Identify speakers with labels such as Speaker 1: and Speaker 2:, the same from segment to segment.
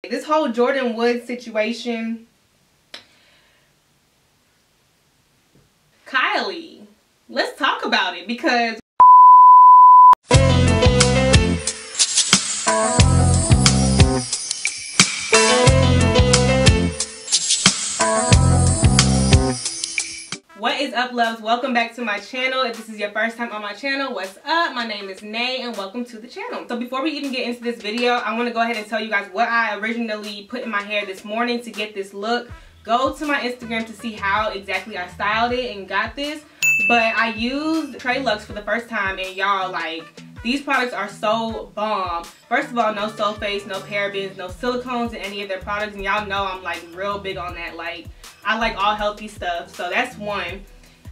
Speaker 1: This whole Jordyn Woods situation, Kylie, let's talk about it because what is up, loves? Welcome back to my channel. If this is your first time on my channel, what's up? My name is Nay and welcome to the channel. So before we even get into this video, I want to go ahead and tell you guys what I originally put in my hair this morning to get this look. Go to my Instagram to see how exactly I styled it and got this. But I used Trey Lux for the first time, and y'all, like, these products are so bomb. First of all, no sulfates, no parabens, no silicones in any of their products, and y'all know I'm like real big on that. Like, I like all healthy stuff, so that's one.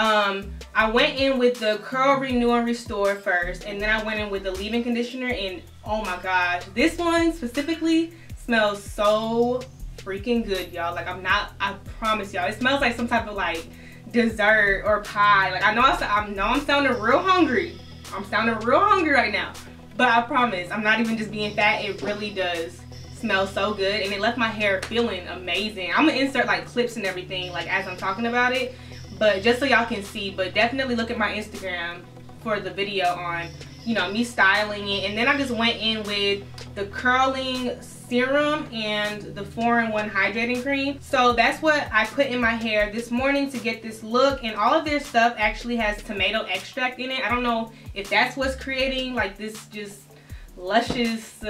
Speaker 1: I went in with the Curl Renew and Restore first, and then I went in with the leave-in conditioner, and oh my gosh, this one specifically smells so freaking good, y'all. Like, I promise y'all, it smells like some type of like dessert or pie. Like, I know I'm sounding real hungry. I'm sounding real hungry right now, but I promise I'm not even just being fat. It really does smell so good, and it left my hair feeling amazing. I'm gonna insert like clips and everything like as I'm talking about it, but just so y'all can see. But definitely look at my Instagram for the video on, you know, me styling it. And then I just went in with the curling serum and the 4-in-1 hydrating cream. So that's what I put in my hair this morning to get this look, and all of their stuff actually has tomato extract in it. I don't know if that's what's creating like this just luscious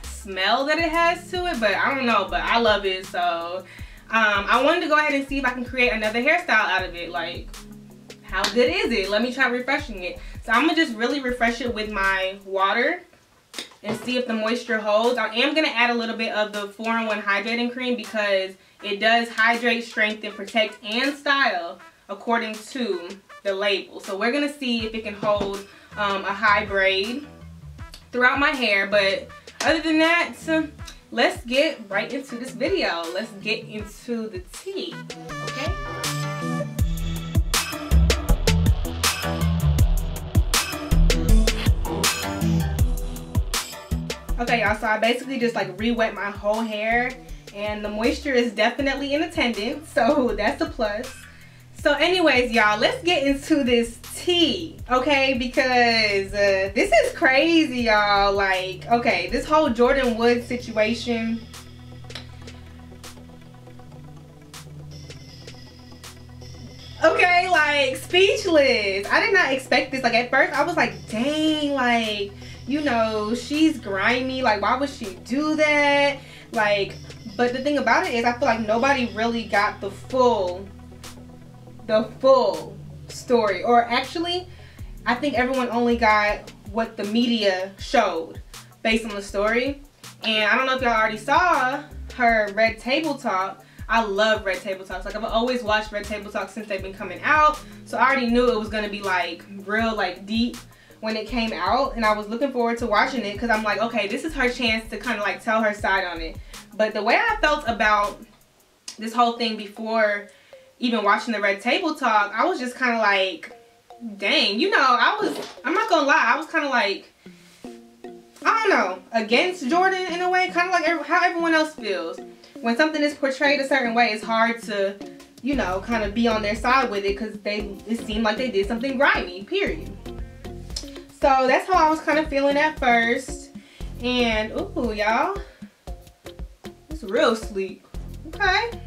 Speaker 1: smell that it has to it, but I don't know, but I love it. So I wanted to go ahead and see if I can create another hairstyle out of it. Like, how good is it? Let me try refreshing it. So I'm gonna just really refresh it with my water and see if the moisture holds. I am gonna add a little bit of the 4-in-1 hydrating cream because it does hydrate, strengthen, protect, and style according to the label. So we're gonna see if it can hold a high braid throughout my hair. But other than that, let's get right into this video. Let's get into the tea, okay? Okay, y'all, so I basically just like re-wet my whole hair, and the moisture is definitely in attendance, so that's a plus. So anyways, y'all, let's get into this tea, okay? Because this is crazy, y'all. Like, okay, this whole Jordyn Woods situation. Okay, like, speechless. I did not expect this. Like, at first I was like, dang, like, you know, she's grimy. Like, why would she do that? Like, but the thing about it is I feel like nobody really got the full story. Or actually, I think everyone only got what the media showed based on the story. And I don't know if y'all already saw her Red Table Talk. I love Red Table Talks. Like, I've always watched Red Table Talks since they've been coming out, so I already knew it was gonna be like real, like, deep when it came out, and I was looking forward to watching it because I'm like, okay, this is her chance to kind of like tell her side on it. But the way I felt about this whole thing before even watching the Red Table Talk, I was just kind of like, dang, you know, I'm not gonna lie, I was kind of like, I don't know, against Jordyn in a way, kind of like how everyone else feels. When something is portrayed a certain way, it's hard to, you know, kind of be on their side with it because it seemed like they did something grimy, period. So that's how I was kind of feeling at first. And, ooh, y'all, it's real sleep, okay?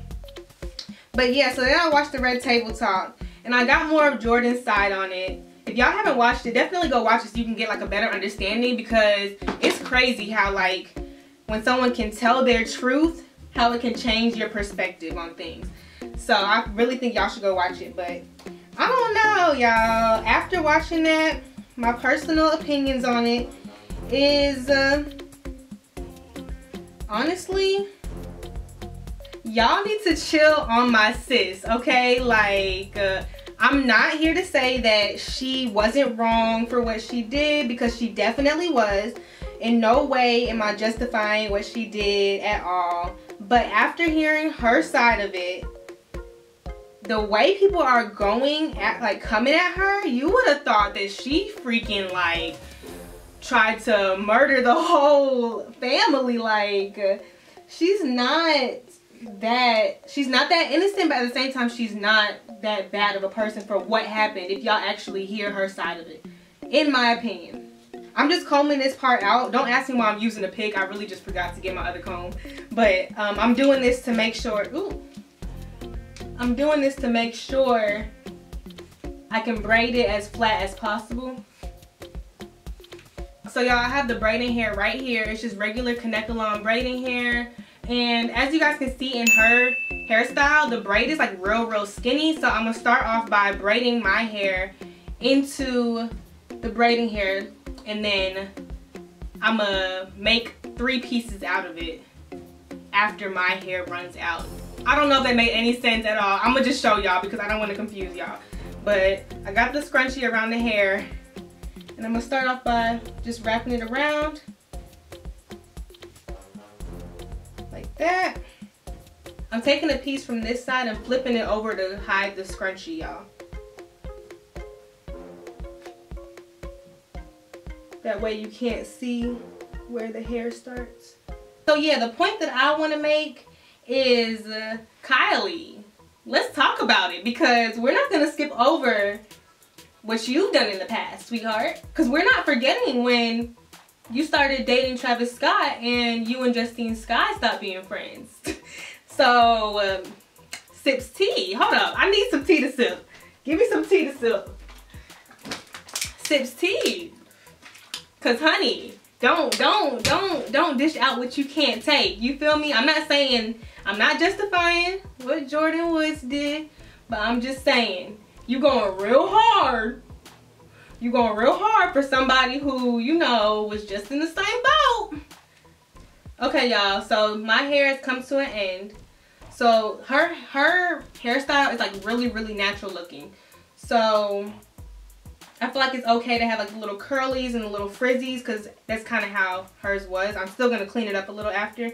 Speaker 1: But yeah, so then I watched the Red Table Talk, and I got more of Jordyn's side on it. If y'all haven't watched it, definitely go watch it so you can get like a better understanding, because it's crazy how, like, when someone can tell their truth, how it can change your perspective on things. So I really think y'all should go watch it. But I don't know, y'all. After watching that, my personal opinions on it is, honestly, y'all need to chill on my sis, okay? Like, I'm not here to say that she wasn't wrong for what she did, because she definitely was. In no way am I justifying what she did at all. But after hearing her side of it, the way people are going at, like, coming at her, you would have thought that she freaking, like, tried to murder the whole family. Like, she's not that innocent, but at the same time, she's not that bad of a person for what happened if y'all actually hear her side of it, in my opinion. I'm just combing this part out. Don't ask me why I'm using a pick. I really just forgot to get my other comb. But I'm doing this to make sure, I'm doing this to make sure I can braid it as flat as possible. So y'all, I have the braiding hair right here. It's just regular connect-along braiding hair. And as you guys can see in her hairstyle, the braid is like real skinny. So I'm gonna start off by braiding my hair into the braiding hair, and then I'm gonna make 3 pieces out of it after my hair runs out. I don't know if that made any sense at all. I'm gonna just show y'all because I don't want to confuse y'all. But I got the scrunchie around the hair, and I'm gonna start off by just wrapping it around like that. I'm taking a piece from this side and flipping it over to hide the scrunchie, y'all. That way you can't see where the hair starts. So yeah, the point that I want to make is Kylie. Let's talk about it, because we're not going to skip over what you've done in the past, sweetheart. Because we're not forgetting when you started dating Travis Scott and you and Justine Skye stopped being friends. So, sips tea. Hold up. I need some tea to sip. Give me some tea to sip. Sips tea. Cause honey, don't dish out what you can't take. You feel me? I'm not justifying what Jordyn Woods did, but I'm just saying, you going real hard. You going real hard for somebody who, you know, was just in the same boat. Okay, y'all, so my hair has come to an end. So her hairstyle is like really natural looking. So I feel like it's okay to have like the little curlies and the little frizzies, because that's kind of how hers was. I'm still going to clean it up a little after.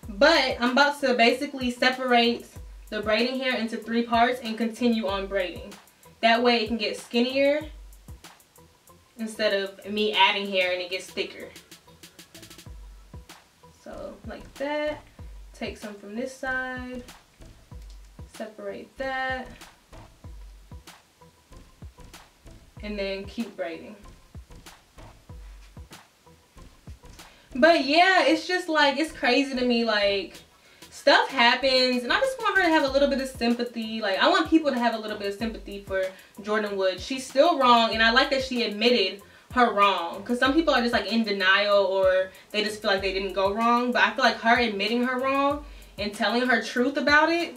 Speaker 1: But I'm about to basically separate the braiding hair into 3 parts and continue on braiding. That way it can get skinnier instead of me adding hair and it gets thicker. So like that. Take some from this side. Separate that. And then keep braiding. But yeah, it's just like, it's crazy to me, like, stuff happens and I just want her to have a little bit of sympathy. Like, I want people to have a little bit of sympathy for Jordyn Woods. She's still wrong, and I like that she admitted her wrong, because some people are just like in denial, or they just feel like they didn't go wrong. But I feel like her admitting her wrong and telling her truth about it.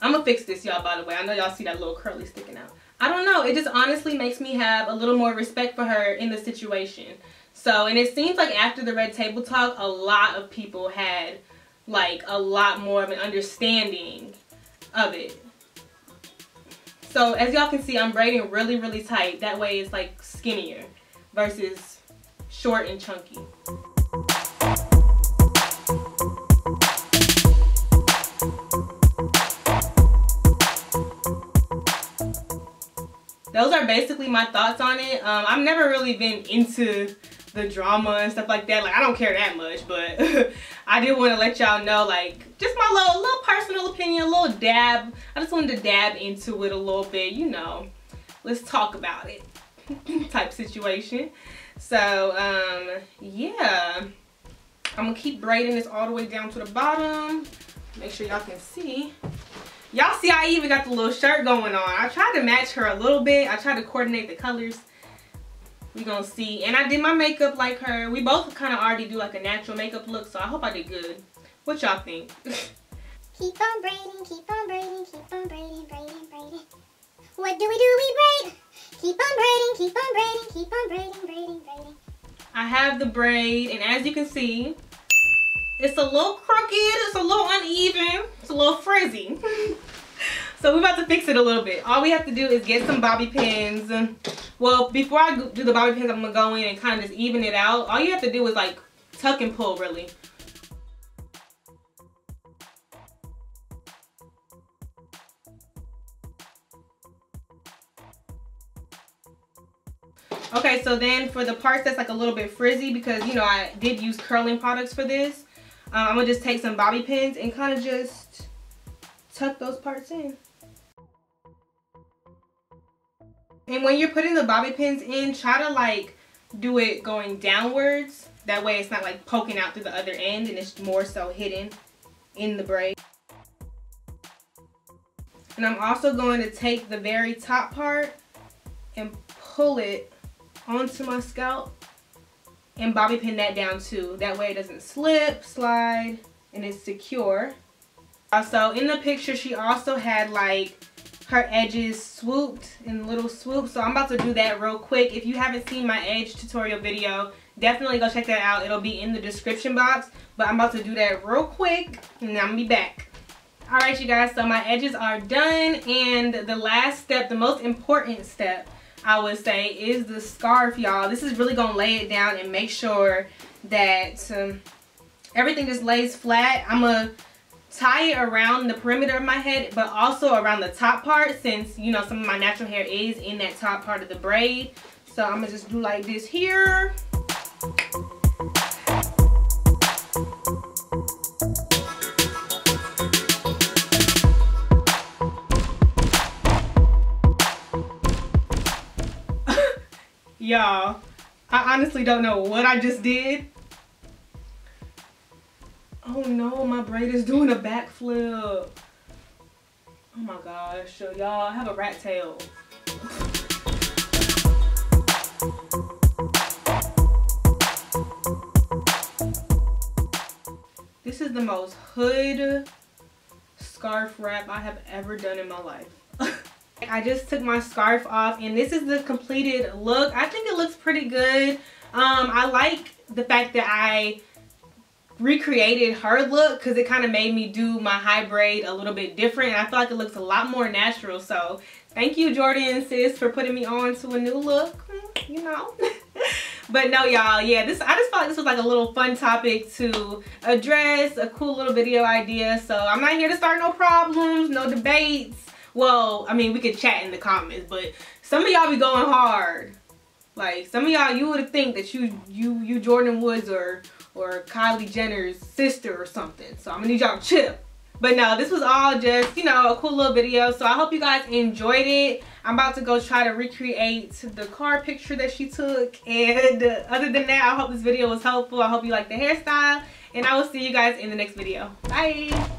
Speaker 1: I'm gonna fix this, y'all, by the way. I know y'all see that little curly sticking out. I don't know, it just honestly makes me have a little more respect for her in the situation. So, and it seems like after the Red Table Talk, a lot of people had like a lot more of an understanding of it. So as y'all can see, I'm braiding really tight. That way it's like skinnier versus short and chunky. Those are basically my thoughts on it. I've never really been into the drama and stuff like that. Like, I don't care that much, but I did want to let y'all know, like, just my little personal opinion, a little dab. I just wanted to dab into it a little bit, you know. Let's talk about it type situation. So, yeah. I'm going to keep braiding this all the way down to the bottom. Make sure y'all can see. Y'all see I even got the little shirt going on. I tried to match her a little bit. I tried to coordinate the colors. We gonna see. And I did my makeup like her. We both kind of already do like a natural makeup look, so I hope I did good. What y'all think?
Speaker 2: Keep on braiding, keep on braiding, keep on braiding, braiding. What do? We braid. Keep on braiding, keep on braiding, keep on braiding, braiding.
Speaker 1: I have the braid, and as you can see, it's a little crooked, it's a little uneven, it's a little frizzy. So we're about to fix it a little bit. All we have to do is get some bobby pins. Well, before I do the bobby pins, I'm gonna go in and kind of just even it out. All you have to do is like tuck and pull, really. Okay, so then for the parts that's like a little bit frizzy, because you know I did use curling products for this, I'm gonna just take some bobby pins and kind of just tuck those parts in. And when you're putting the bobby pins in, try to like do it going downwards. That way it's not like poking out through the other end and it's more so hidden in the braid. And I'm also going to take the very top part and pull it onto my scalp and bobby pin that down too. That way it doesn't slip, slide, and it's secure. Also in the picture she also had like her edges swooped in little swoops, so I'm about to do that real quick. If you haven't seen my edge tutorial video, definitely go check that out. It'll be in the description box, but I'm about to do that real quick and then I'm gonna be back. Alright you guys, so my edges are done, and the last step, the most important step I would say, is the scarf, y'all. This is really gonna lay it down and make sure that everything just lays flat. I'm gonna tie it around the perimeter of my head, but also around the top part, since you know some of my natural hair is in that top part of the braid. So I'm gonna just do like this here. Y'all, I honestly don't know what I just did. Oh no, my braid is doing a backflip. Oh my gosh, so y'all, I have a rat tail. This is the most hood scarf wrap I have ever done in my life. I just took my scarf off and this is the completed look. I think it looks pretty good. I like the fact that I recreated her look because it kind of made me do my high braid a little bit different, and I feel like it looks a lot more natural. So thank you, Jordyn sis, for putting me on to a new look, you know. But no, y'all, yeah, I just felt like this was like a little fun topic to address, a cool little video idea. So I'm not here to start no problems, no debates. Well, I mean, we could chat in the comments, but some of y'all be going hard. Like, some of y'all, you would think that you Jordyn Woods or Kylie Jenner's sister or something. So I'm gonna need y'all to chill. But no, this was all just, you know, a cool little video. So I hope you guys enjoyed it. I'm about to go try to recreate the car picture that she took. And other than that, I hope this video was helpful. I hope you liked the hairstyle. And I will see you guys in the next video. Bye.